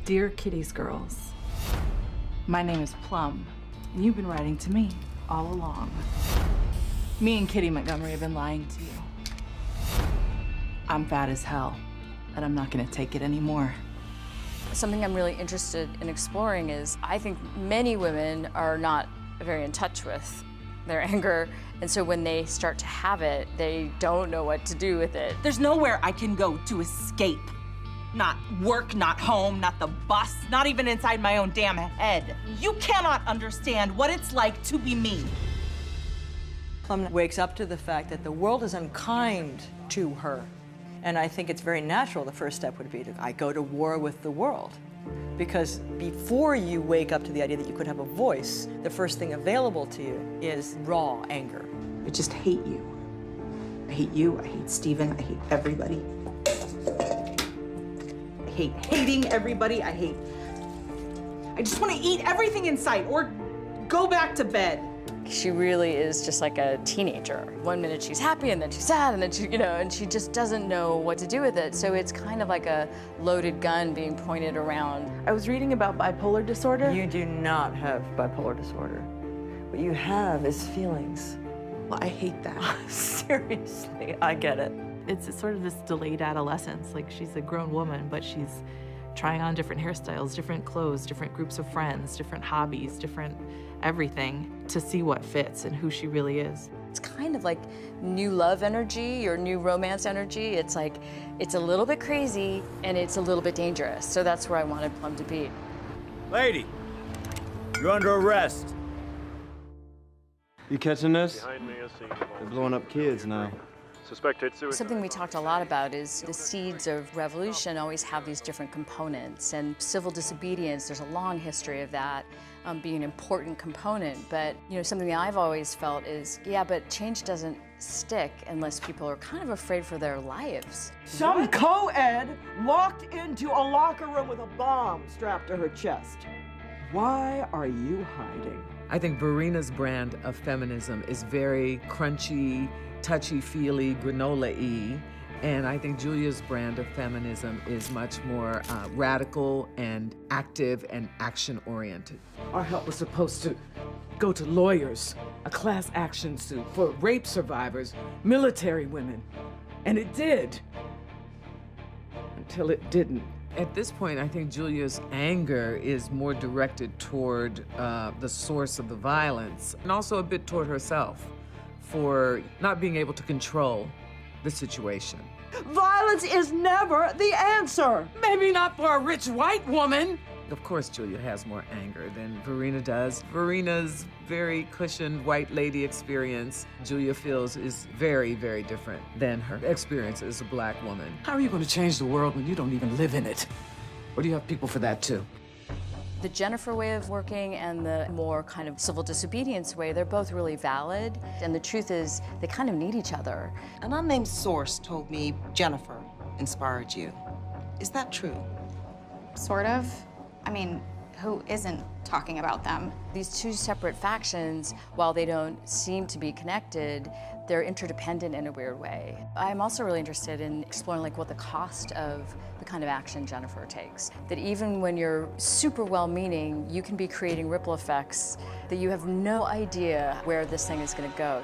Dear Kitty's Girls, my name is Plum, and you've been writing to me all along. Me and Kitty Montgomery have been lying to you. I'm fat as hell, and I'm not gonna take it anymore. Something I'm really interested in exploring is I think many women are not very in touch with their anger, and so when they start to have it, they don't know what to do with it. There's nowhere I can go to escape. Not work, not home, not the bus, not even inside my own damn head. You cannot understand what it's like to be me. Plum wakes up to the fact that the world is unkind to her. And I think it's very natural, the first step would be I go to war with the world. Because before you wake up to the idea that you could have a voice, the first thing available to you is raw anger. I just hate you. I hate you, I hate Steven, I hate everybody. I hate hating everybody, I just want to eat everything in sight or go back to bed. She really is just like a teenager. One minute she's happy, and then she's sad, and then she, and she just doesn't know what to do with it. So it's kind of like a loaded gun being pointed around. I was reading about bipolar disorder. You do not have bipolar disorder. What you have is feelings. Well, I hate that. Seriously, I get it. It's sort of this delayed adolescence. Like, she's a grown woman, but she's trying on different hairstyles, different clothes, different groups of friends, different hobbies, different everything to see what fits and who she really is. It's kind of like new love energy or new romance energy. It's like, it's a little bit crazy and it's a little bit dangerous. So that's where I wanted Plum to be. Lady, you're under arrest. You catching this? Behind me, a scene. They're blowing up kids now. Suspected suicide. Something we talked a lot about is the seeds of revolution always have these different components, and civil disobedience, there's a long history of that being an important component. But something that I've always felt is, yeah, but change doesn't stick unless people are kind of afraid for their lives. Some co-ed walked into a locker room with a bomb strapped to her chest. Why are you hiding? I think Verena's brand of feminism is very crunchy, touchy-feely, granola-y, and I think Julia's brand of feminism is much more radical and active and action-oriented. Our help was supposed to go to lawyers, a class action suit for rape survivors, military women, and it did. Until it didn't. At this point, I think Julia's anger is more directed toward the source of the violence, and also a bit toward herself for not being able to control the situation. Violence is never the answer. Maybe not for a rich white woman. Of course, Julia has more anger than Verena does. Verena's very cushioned white lady experience, Julia feels, is very, very different than her experience as a black woman. How are you going to change the world when you don't even live in it? Or do you have people for that too? The Jennifer way of working and the more kind of civil disobedience way, they're both really valid. And the truth is, they kind of need each other. An unnamed source told me Jennifer inspired you. Is that true? Sort of. I mean, who isn't talking about them? These two separate factions, while they don't seem to be connected, they're interdependent in a weird way. I'm also really interested in exploring what the cost of the kind of action Jennifer takes. That even when you're super well-meaning, you can be creating ripple effects that you have no idea where this thing is going to go.